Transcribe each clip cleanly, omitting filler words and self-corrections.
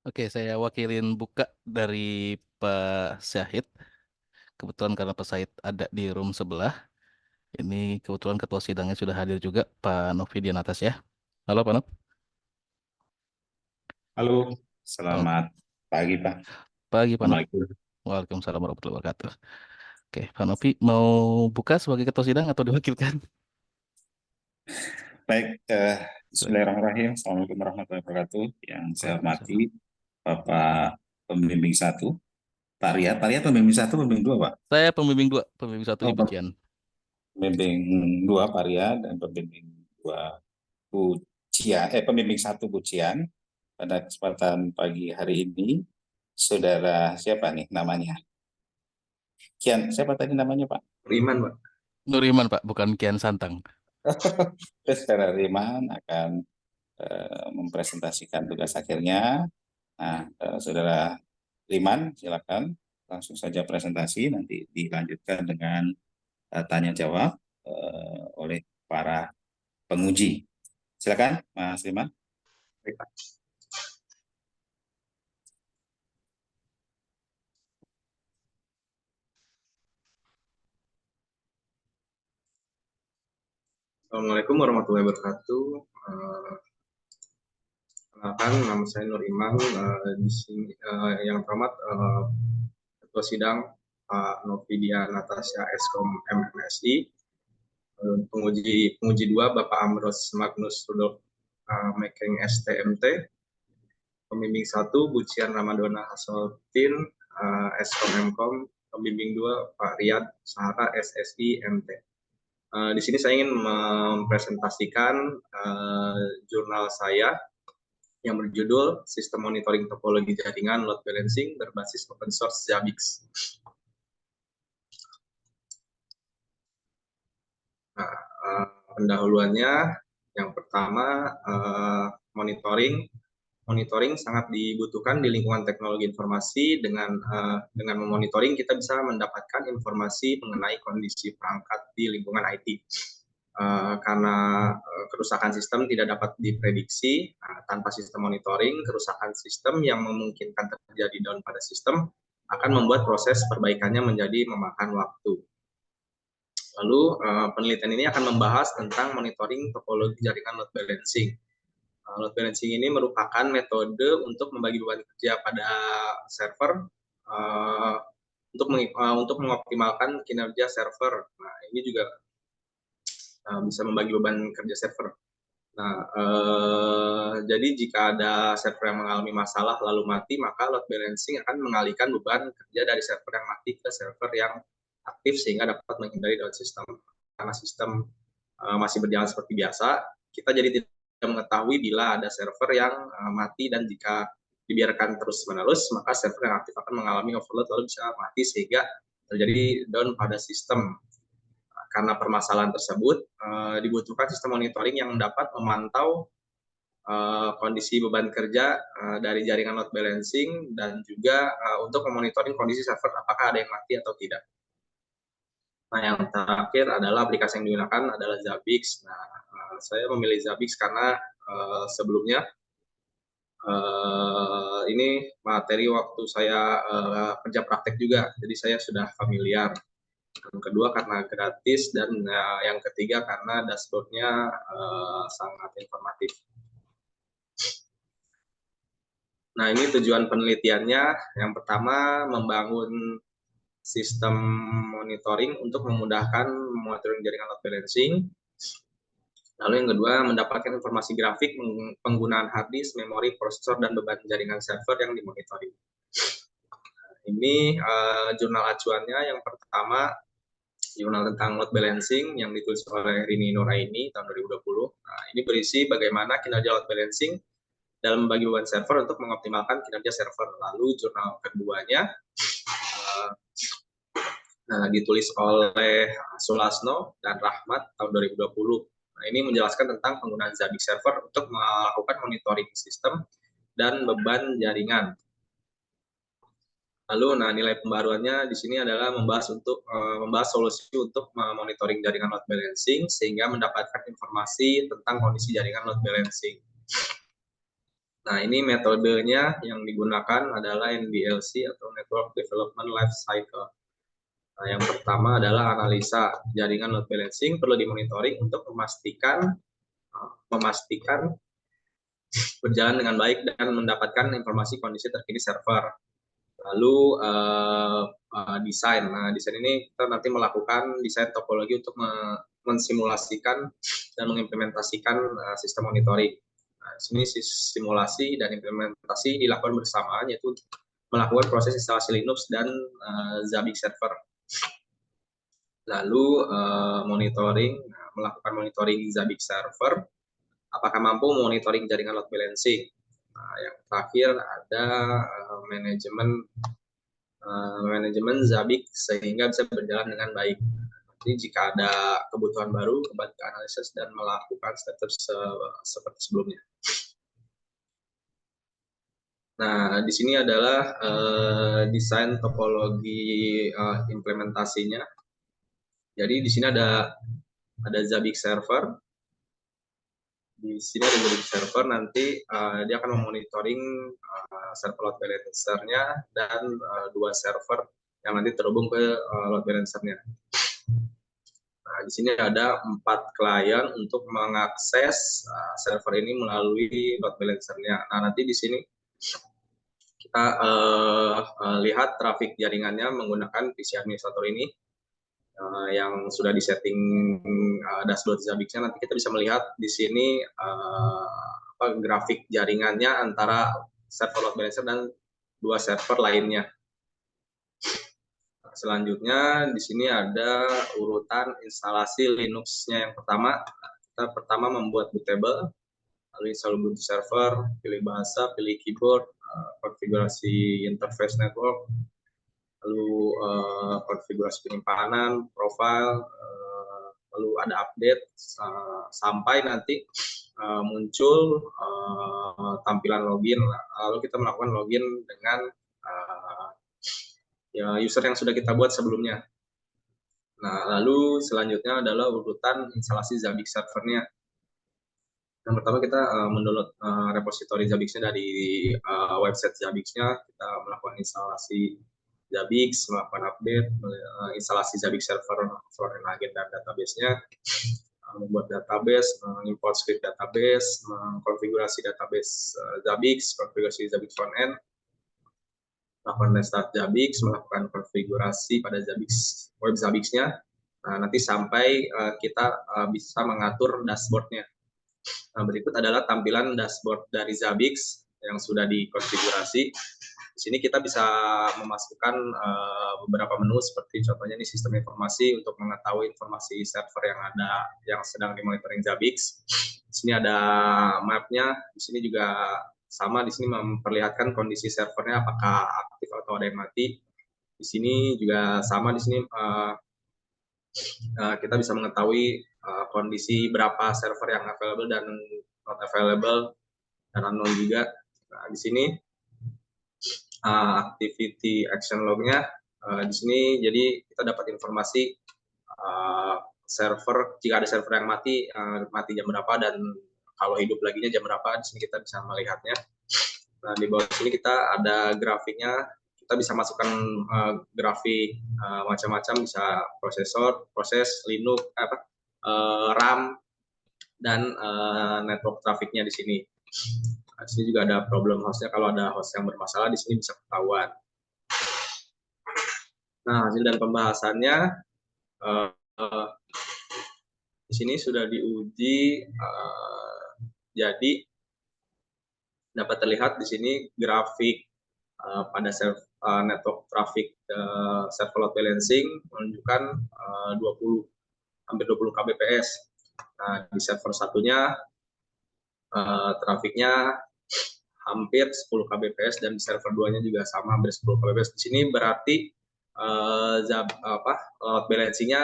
Oke, saya wakilin buka dari Pak Syahid. Kebetulan karena Pak Syahid ada di room sebelah. Ini kebetulan ketua sidangnya sudah hadir juga, Pak Novi Dianatas ya. Halo Pak Nov. Halo, Selamat selamat pagi Pak. pagi Pak Nov. Assalamualaikum. Waalaikumsalam warahmatullahi wabarakatuh. Oke, Pak Novi mau buka sebagai ketua sidang atau diwakilkan? Baik, Silakan. Bismillahirrahmanirrahim. Assalamualaikum warahmatullahi wabarakatuh. Yang saya Waalaikumsalam. hormati Bapak Pembimbing satu, Pak Riyad. Pak Riyad Pembimbing satu, Pembimbing dua, Pak. Saya pembimbing dua, pembimbing satu Oh, Ibu Cian. Pembimbing dua Pak Riyad dan Pembimbing dua Bu Cian, Pembimbing satu Bu Cian. Pada kesempatan pagi hari ini, saudara siapa nih namanya? Kian, siapa tadi namanya Pak? Riman, Pak. Nuriman Pak, bukan Kian Santang. Saudara Riman akan mempresentasikan tugas akhirnya. Nah, saudara Riman, silakan langsung saja presentasi, nanti dilanjutkan dengan tanya jawab oleh para penguji. Silakan, Mas Riman. Baik, Pak. Assalamualaikum warahmatullahi wabarakatuh. Kenalkan, nama saya Nur Iman. Di sini yang terhormat Ketua Sidang Pak Novidia Natasha Eskom MMSI. Penguji 2 Bapak Amros Magnus Rudolf Mekeng STMT. Pembimbing 1 Bucian Ramadona Hasoltin Eskom Mkom. Pembimbing 2 Pak Riyad Sahara SSI MT. Di sini saya ingin mempresentasikan jurnal saya yang berjudul Sistem Monitoring Topologi Jaringan Load Balancing berbasis Open Source Zabbix. Nah, pendahuluannya yang pertama, monitoring sangat dibutuhkan di lingkungan teknologi informasi. Dengan memonitoring kita bisa mendapatkan informasi mengenai kondisi perangkat di lingkungan IT. Karena kerusakan sistem tidak dapat diprediksi, tanpa sistem monitoring, kerusakan sistem yang memungkinkan terjadi down pada sistem akan membuat proses perbaikannya menjadi memakan waktu. Lalu penelitian ini akan membahas tentang monitoring topologi jaringan load balancing. Load balancing ini merupakan metode untuk membagi beban kerja pada server untuk mengoptimalkan kinerja server. Nah, ini juga bisa membagi beban kerja server. Nah, jadi jika ada server yang mengalami masalah lalu mati, maka load balancing akan mengalihkan beban kerja dari server yang mati ke server yang aktif sehingga dapat menghindari down system. Karena sistem masih berjalan seperti biasa, kita jadi tidak mengetahui bila ada server yang mati, dan jika dibiarkan terus-menerus, maka server yang aktif akan mengalami overload lalu bisa mati sehingga terjadi down pada sistem. Karena permasalahan tersebut, dibutuhkan sistem monitoring yang dapat memantau kondisi beban kerja dari jaringan load balancing, dan juga untuk memonitoring kondisi server apakah ada yang mati atau tidak. Nah, yang terakhir adalah aplikasi yang digunakan adalah Zabbix. Nah, saya memilih Zabbix karena sebelumnya ini materi waktu saya kerja praktek juga, jadi saya sudah familiar. Yang kedua karena gratis, dan yang ketiga karena dashboardnya sangat informatif. Nah, ini tujuan penelitiannya. Yang pertama, membangun sistem monitoring untuk memudahkan monitoring jaringan load balancing. Lalu yang kedua, mendapatkan informasi grafik penggunaan hard disk, memori, prosesor, dan beban jaringan server yang dimonitoring. Ini jurnal acuannya. Yang pertama, jurnal tentang load balancing yang ditulis oleh Rini Nuraini tahun 2020. Nah, ini berisi bagaimana kinerja load balancing dalam membagi beban server untuk mengoptimalkan kinerja server. Lalu jurnal keduanya ditulis oleh Sulasno dan Rahmat tahun 2020. Nah, ini menjelaskan tentang penggunaan Zabbix server untuk melakukan monitoring sistem dan beban jaringan. Lalu, nilai pembaruannya di sini adalah membahas solusi untuk monitoring jaringan load balancing sehingga mendapatkan informasi tentang kondisi jaringan load balancing. Nah, ini metodenya yang digunakan adalah NDLC atau Network Development Life Cycle. Nah, yang pertama adalah analisa jaringan load balancing perlu dimonitoring untuk memastikan berjalan dengan baik dan mendapatkan informasi kondisi terkini server. Lalu desain. Nah, desain ini kita nanti melakukan desain topologi untuk mensimulasikan dan mengimplementasikan sistem monitoring. Nah, di sini simulasi dan implementasi dilakukan bersamaan, yaitu melakukan proses instalasi Linux dan Zabbix server. Lalu melakukan monitoring Zabbix server, apakah mampu monitoring jaringan load balancing. Nah, yang terakhir ada manajemen Zabbix sehingga bisa berjalan dengan baik. Jadi jika ada kebutuhan baru, kembali ke analisis dan melakukan status seperti sebelumnya. Nah, di sini adalah desain topologi implementasinya. Jadi di sini ada Zabbix server. Di sini ada Zabbix server, nanti dia akan memonitoring server load balancer-nya dan 2 server yang nanti terhubung ke load balancer-nya. Nah, di sini ada 4 klien untuk mengakses server ini melalui load balancer-nya. Nah, nanti di sini kita lihat trafik jaringannya menggunakan PC administrator ini yang sudah disetting dashboard Zabbix-nya. Nanti kita bisa melihat di sini grafik jaringannya antara server load balancer dan 2 server lainnya. Selanjutnya di sini ada urutan instalasi Linux-nya. Yang pertama, kita pertama membuat bootable, lalu install Ubuntu server, pilih bahasa, pilih keyboard, konfigurasi interface network, lalu konfigurasi penyimpanan, profile, lalu ada update sampai nanti muncul tampilan login. Lalu kita melakukan login dengan user yang sudah kita buat sebelumnya. Nah, lalu selanjutnya adalah urutan instalasi Zabbix servernya. Yang pertama kita mendownload repository Zabbix-nya dari website Zabbix-nya. Kita melakukan instalasi Zabbix, melakukan update, instalasi Zabbix server, front-end agent dan database-nya, membuat database, mengimport script database, mengkonfigurasi database Zabbix, konfigurasi Zabbix front-end, melakukan restart Zabbix, melakukan konfigurasi pada web Zabbix-nya. Nah, nanti sampai kita bisa mengatur dashboard-nya. Nah, berikut adalah tampilan dashboard dari Zabbix yang sudah dikonfigurasi. Di sini kita bisa memasukkan beberapa menu seperti contohnya ini sistem informasi untuk mengetahui informasi server yang ada yang sedang dimonitoring Zabbix. Di sini ada map-nya. Di sini juga sama, di sini memperlihatkan kondisi servernya apakah aktif atau ada yang mati. Di sini juga sama, di sini kita bisa mengetahui kondisi berapa server yang available dan not available dan unknown juga. Nah, di sini activity action log-nya di sini, jadi kita dapat informasi server, jika ada server yang mati jam berapa, dan kalau hidup laginya jam berapa. Di sini kita bisa melihatnya. Nah, di bawah sini kita ada grafiknya. Kita bisa masukkan grafik macam-macam, bisa proses Linux, RAM, dan network trafficnya di sini. Nah, di sini juga ada problem hostnya. Kalau ada host yang bermasalah, di sini bisa ketahuan. Nah, hasil dan pembahasannya di sini sudah diuji, jadi dapat terlihat di sini grafik pada network traffic server load balancing menunjukkan hampir 20 kbps. Nah, di server satunya trafiknya hampir 10 kbps dan di server 2-nya juga sama hampir 10 kbps. Di sini berarti load balancing-nya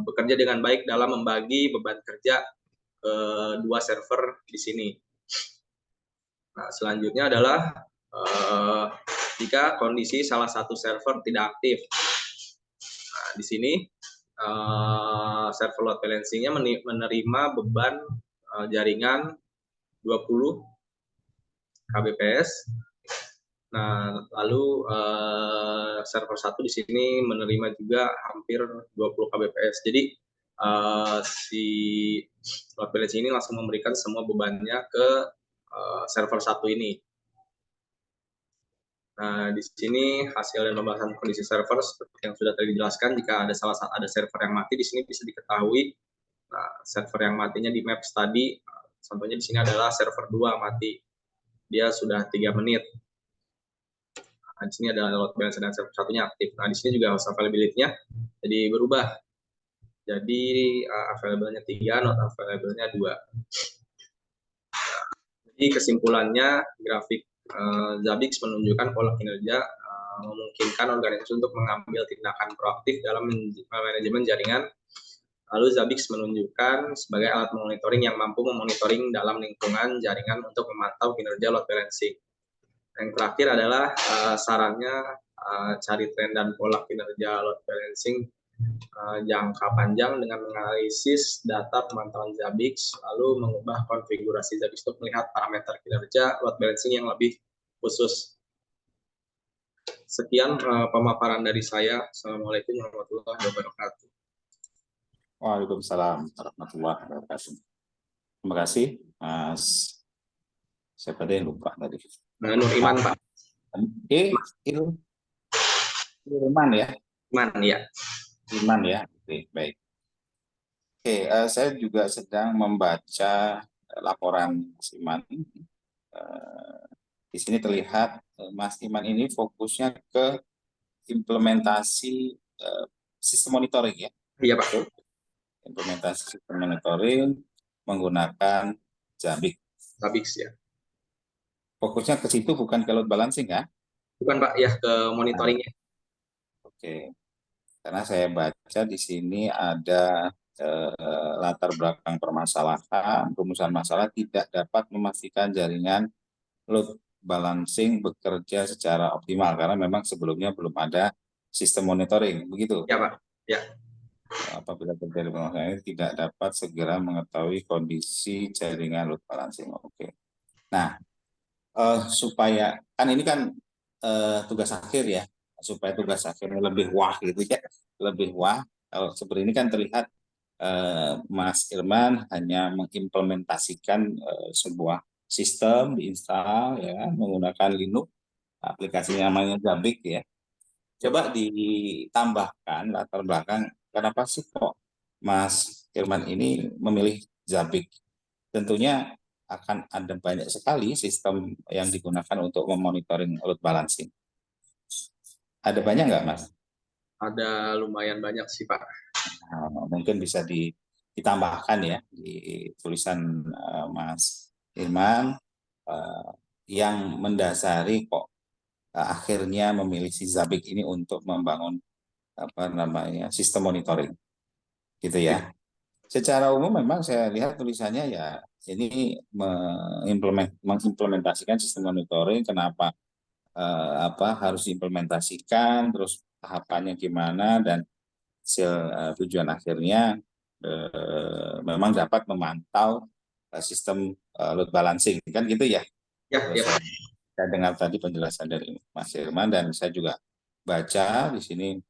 bekerja dengan baik dalam membagi beban kerja ke 2 server di sini. Nah, selanjutnya adalah jika kondisi salah satu server tidak aktif. Nah, di sini server load balancing-nya menerima beban jaringan 20 kbps. Nah, lalu server 1 di sini menerima juga hampir 20 kbps. Jadi si load balancing ini langsung memberikan semua bebannya ke server 1 ini. Nah, di sini hasil dan pembahasan kondisi server seperti yang sudah tadi dijelaskan, jika ada server yang mati di sini bisa diketahui. Nah, server yang matinya di maps tadi, contohnya di sini adalah server 2 mati. Dia sudah 3 menit. Nah, di sini ada load balancer dan server satunya aktif. Nah, di sini juga host availability-nya jadi berubah. Jadi available-nya 3, not available-nya 2. Jadi kesimpulannya, grafik Zabbix menunjukkan pola kinerja memungkinkan organisasi untuk mengambil tindakan proaktif dalam manajemen jaringan. Lalu Zabbix menunjukkan sebagai alat monitoring yang mampu memonitoring dalam lingkungan jaringan untuk memantau kinerja load balancing. Yang terakhir adalah sarannya cari tren dan pola kinerja load balancing jangka panjang dengan menganalisis data pemantauan Zabbix, lalu mengubah konfigurasi Zabbix untuk melihat parameter kinerja load balancing yang lebih khusus. Sekian pemaparan dari saya. Assalamualaikum warahmatullahi wabarakatuh. Waalaikumsalam warahmatullahi wabarakatuh. Terima kasih, Mas. Siapa ada yang lupa tadi? Nur Iman, Pak. Iman ya? Iman, ya. Iman ya, oke, baik. Oke, saya juga sedang membaca laporan Mas Iman. Di sini terlihat Mas Iman ini fokusnya ke implementasi sistem monitoring ya? Iya, Pak. Implementasi sistem monitoring menggunakan Zabbix. Zabbix ya. Fokusnya ke situ bukan ke load balancing ya? Bukan, Pak, ya, ke monitoringnya. Oke. Karena saya baca di sini ada latar belakang permasalahan, rumusan masalah tidak dapat memastikan jaringan load balancing bekerja secara optimal karena memang sebelumnya belum ada sistem monitoring, begitu? Ya, Pak. Ya. Apabila terjadi permasalahan ini tidak dapat segera mengetahui kondisi jaringan load balancing. Oke. Nah, supaya kan ini kan tugas akhir ya, supaya tugas akhirnya lebih wah gitu ya, lebih wah. Kalau seperti ini kan terlihat Mas Irman hanya mengimplementasikan sebuah sistem diinstal ya menggunakan Linux, aplikasinya namanya Zabbix ya. Coba ditambahkan latar belakang kenapa sih kok Mas Irman ini memilih Zabbix? Tentunya akan ada banyak sekali sistem yang digunakan untuk memonitoring load balancing. Ada banyak nggak, Mas? Ada lumayan banyak sih, Pak. Mungkin bisa ditambahkan ya di tulisan Mas Irman yang mendasari kok akhirnya memilih si Zabbix ini untuk membangun sistem monitoring, gitu ya. Secara umum memang saya lihat tulisannya ya ini mengimplementasikan sistem monitoring. Kenapa harus diimplementasikan, terus tahapannya gimana, dan tujuan akhirnya memang dapat memantau sistem load balancing, kan gitu ya? Ya, ya. Saya dengar tadi penjelasan dari Mas Irman dan saya juga baca di sini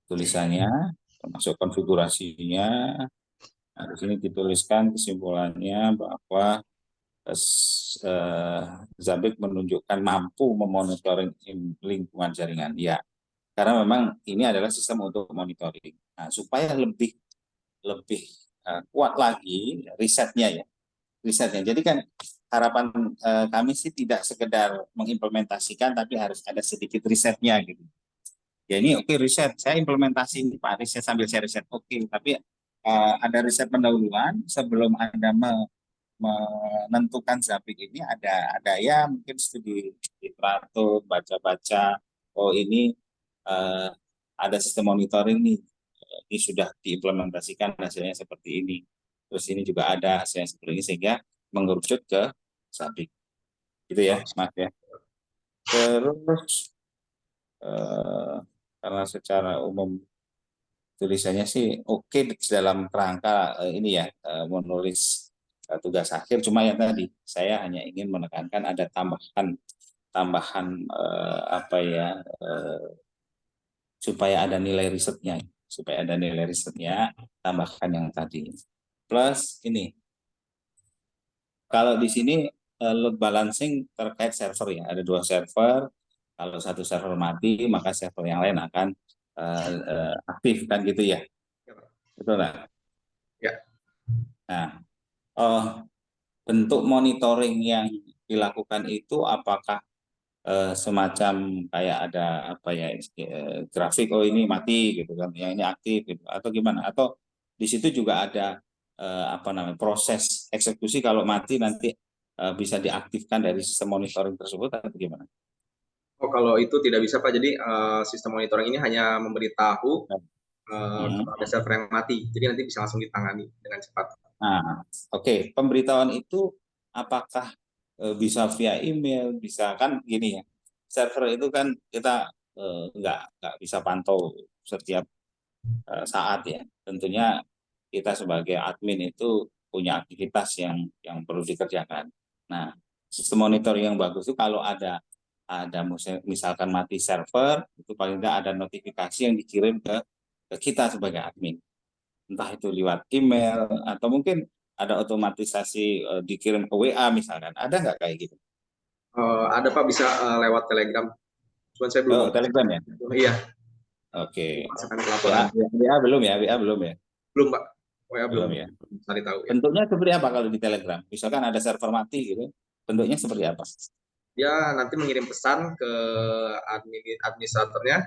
tulisannya termasuk konfigurasinya. Nah, di sini dituliskan kesimpulannya bahwa Zabbix menunjukkan mampu memonitoring lingkungan jaringan. Ya, karena memang ini adalah sistem untuk monitoring. Nah, supaya lebih kuat lagi risetnya ya, risetnya. Jadi kan harapan kami sih tidak sekedar mengimplementasikan, tapi harus ada sedikit risetnya gitu. Ya ini oke, riset, saya implementasi ini Pak, riset sambil saya riset, oke, tapi ada riset pendahuluan sebelum Anda menentukan Zabbix ini, ada ya mungkin studi literatur, baca-baca, oh ini ada sistem monitoring nih, ini sudah diimplementasikan hasilnya seperti ini, terus ini juga ada hasilnya seperti ini, sehingga mengerucut ke Zabbix, gitu ya Mas ya. Terus karena secara umum tulisannya sih oke dalam kerangka ini ya, menulis tugas akhir. Cuma yang tadi saya hanya ingin menekankan ada tambahan apa ya, supaya ada nilai risetnya, tambahkan yang tadi. Plus ini, kalau di sini load balancing terkait server ya, ada 2 server. Kalau satu server mati, maka server yang lain akan aktif kan gitu ya, betul nggak? Ya. Nah, bentuk monitoring yang dilakukan itu apakah semacam kayak ada apa ya, grafik, oh ini mati gitu kan, yang ini aktif gitu, atau gimana? Atau di situ juga ada apa namanya, proses eksekusi kalau mati nanti bisa diaktifkan dari sistem monitoring tersebut atau gimana? Oh, kalau itu tidak bisa Pak. Jadi sistem monitoring ini hanya memberitahu kalau ada server yang mati. Jadi nanti bisa langsung ditangani dengan cepat. Nah, oke. Pemberitahuan itu apakah bisa via email, bisa kan gini ya. Server itu kan kita nggak bisa pantau setiap saat ya. Tentunya kita sebagai admin itu punya aktivitas yang perlu dikerjakan. Nah, sistem monitoring yang bagus itu kalau ada misalkan mati server, itu paling tidak ada notifikasi yang dikirim ke kita sebagai admin. Entah itu lewat email atau mungkin ada otomatisasi dikirim ke WA misalkan. Ada nggak kayak gitu? Ada Pak, bisa lewat Telegram. Cuman saya belum. Oh, Telegram ya? Iya. Oke. Masukkan ke laporan. WA belum ya? WA belum ya? Belum Pak. WA Belum belum. ya? Cari tahu ya. Bentuknya seperti apa kalau di Telegram? Misalkan ada server mati gitu, bentuknya seperti apa? Dia nanti mengirim pesan ke administratornya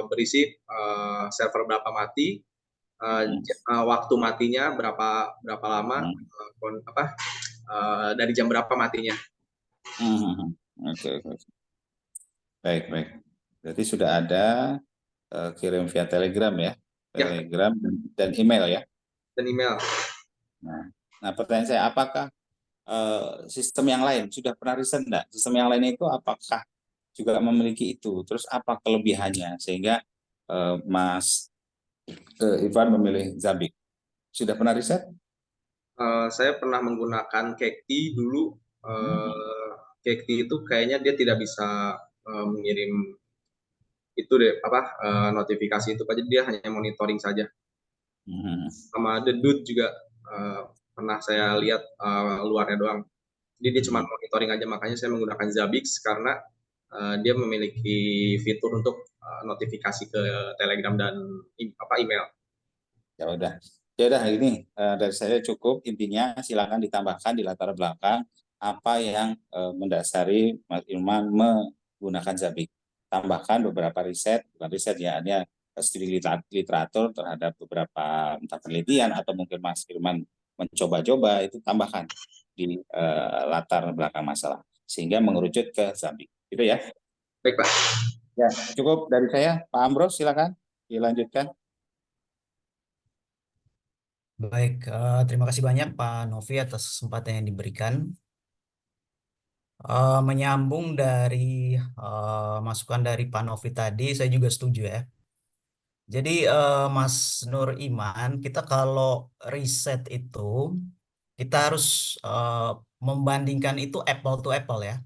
berisi server berapa mati, waktu matinya berapa lama, dari jam berapa matinya. Oke. Baik. Berarti sudah ada kirim via Telegram ya? Telegram dan email ya? Dan email. Nah, pertanyaan saya, apakah sistem yang lain sudah pernah riset enggak? Sistem yang lain itu apakah juga memiliki itu? Terus apa kelebihannya sehingga Mas Ivan memilih Zabbix? Sudah pernah riset? Saya pernah menggunakan Kekti dulu. Kekti itu kayaknya dia tidak bisa mengirim itu deh notifikasi itu, jadi dia hanya monitoring saja. Sama Dedut juga pernah saya lihat luarnya doang. Jadi dia cuma monitoring aja, makanya saya menggunakan Zabbix karena dia memiliki fitur untuk notifikasi ke Telegram dan email. Ya udah ini dari saya cukup. Intinya silakan ditambahkan di latar belakang apa yang mendasari Mas Ilman menggunakan Zabbix. Tambahkan beberapa bukan riset ya, hanya studi literatur terhadap beberapa entah penelitian atau mungkin Mas Ilman mencoba-coba, itu tambahkan di latar belakang masalah sehingga mengerucut ke Zabbix. Gitu ya. Baik Pak. Ya, cukup dari saya. Pak Ambrose silakan dilanjutkan. Baik, terima kasih banyak Pak Novi atas kesempatan yang diberikan. Menyambung dari masukan dari Pak Novi tadi, saya juga setuju ya. Jadi Mas Nur Iman, kita kalau riset itu, kita harus membandingkan itu apple to apple ya.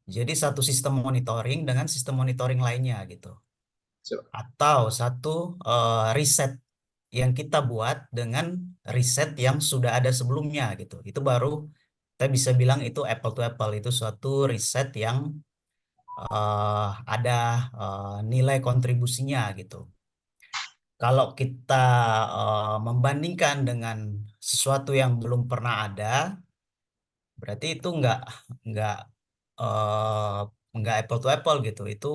Jadi satu sistem monitoring dengan sistem monitoring lainnya gitu. Atau satu riset yang kita buat dengan riset yang sudah ada sebelumnya gitu. Itu baru kita bisa bilang itu apple to apple, itu suatu riset yang ada nilai kontribusinya gitu. Kalau kita membandingkan dengan sesuatu yang belum pernah ada, berarti itu nggak apple to apple gitu. Itu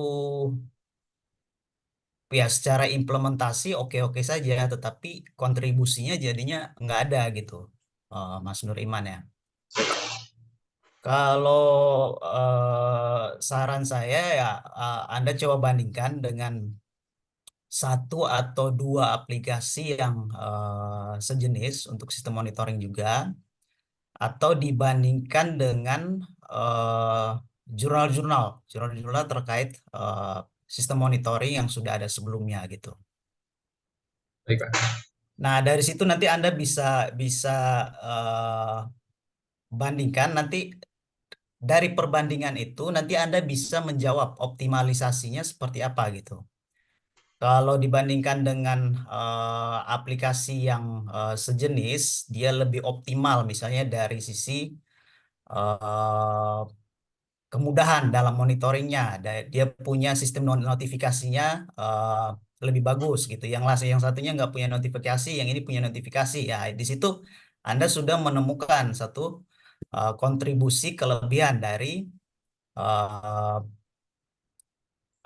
ya secara implementasi oke-oke saja, tetapi kontribusinya jadinya nggak ada gitu, Mas Nur Iman ya. Kalau saran saya ya Anda coba bandingkan dengan satu atau dua aplikasi yang sejenis untuk sistem monitoring juga, atau dibandingkan dengan jurnal-jurnal terkait sistem monitoring yang sudah ada sebelumnya gitu. Baik Pak. Nah, dari situ nanti Anda bisa bandingkan nanti dari perbandingan itu nanti Anda bisa menjawab optimalisasinya seperti apa gitu. Kalau dibandingkan dengan aplikasi yang sejenis, dia lebih optimal misalnya dari sisi eh, kemudahan dalam monitoringnya. Dia punya sistem notifikasinya eh, lebih bagus gitu. Yang satunya nggak punya notifikasi, yang ini punya notifikasi. Ya, di situ Anda sudah menemukan satu kontribusi kelebihan dari eh,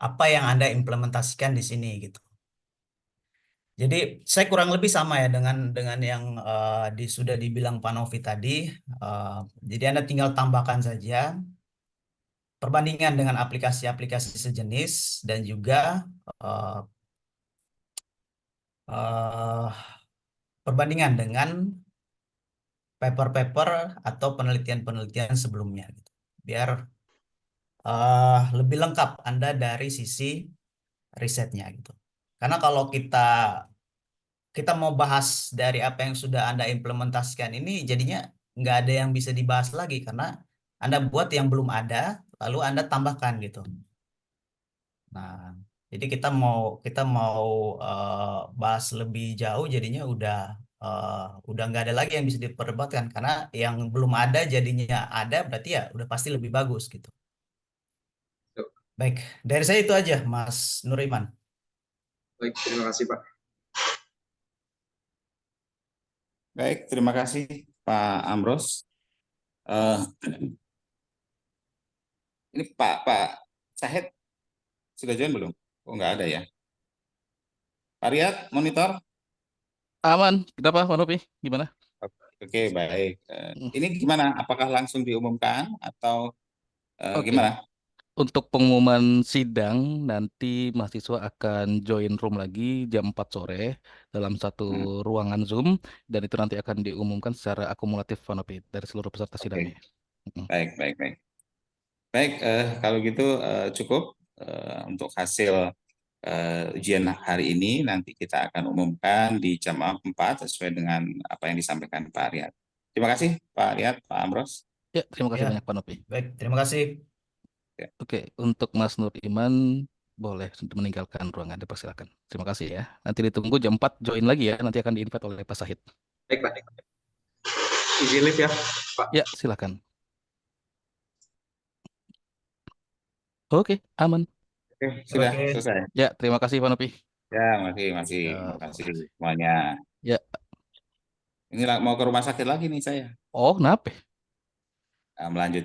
apa yang Anda implementasikan di sini gitu. Jadi saya kurang lebih sama ya dengan yang sudah dibilang Pak Novi tadi. Eh, jadi Anda tinggal tambahkan saja perbandingan dengan aplikasi-aplikasi sejenis dan juga eh, eh, perbandingan dengan paper-paper atau penelitian-penelitian sebelumnya gitu. Biar lebih lengkap Anda dari sisi risetnya gitu. Karena kalau kita mau bahas dari apa yang sudah Anda implementasikan ini jadinya nggak ada yang bisa dibahas lagi karena Anda buat yang belum ada lalu Anda tambahkan gitu. Nah, jadi kita mau bahas lebih jauh jadinya eh, udah nggak ada lagi yang bisa diperdebatkan karena yang belum ada jadinya ada berarti ya udah pasti lebih bagus gitu. Baik, dari saya itu aja Mas Nuriman. Baik, terima kasih Pak. Baik, terima kasih Pak Amros. Eh, ini Pak Syahid sudah join belum? Oh, nggak ada ya. Pak Riyad, monitor? Aman. Kenapa, Pak Novi? Gimana? Oke, baik. Hmm, Ini gimana? Apakah langsung diumumkan atau Oke. gimana? Untuk pengumuman sidang, nanti mahasiswa akan join room lagi jam 4 sore dalam satu Hmm, ruangan Zoom, dan itu nanti akan diumumkan secara akumulatif, Pak Novi, dari seluruh peserta Oke, sidangnya. Hmm. baik, baik, baik. Baik, kalau gitu cukup untuk hasil ujian hari ini. Nanti kita akan umumkan di jam 4 sesuai dengan apa yang disampaikan Pak Riyad. Terima kasih Pak Riyad, Pak Amros. Ya, terima kasih Ya, banyak, Pak Novi. baik, terima kasih. Ya. Oke, untuk Mas Nur Iman, boleh meninggalkan ruangan, dipersilakan. Terima kasih ya. Nanti ditunggu jam 4 join lagi ya, nanti akan di-invite oleh Pak Sahid. Baik Pak. Izin live ya Pak. Ya, silakan. Oke, aman. Oke, sudah Oke. selesai. Ya, terima kasih, Pak Novi. Ya, masih, Ya, terima terima kasih kasih. semuanya. Ya, Ini mau ke rumah sakit lagi nih saya. oh, kenapa? Melanjut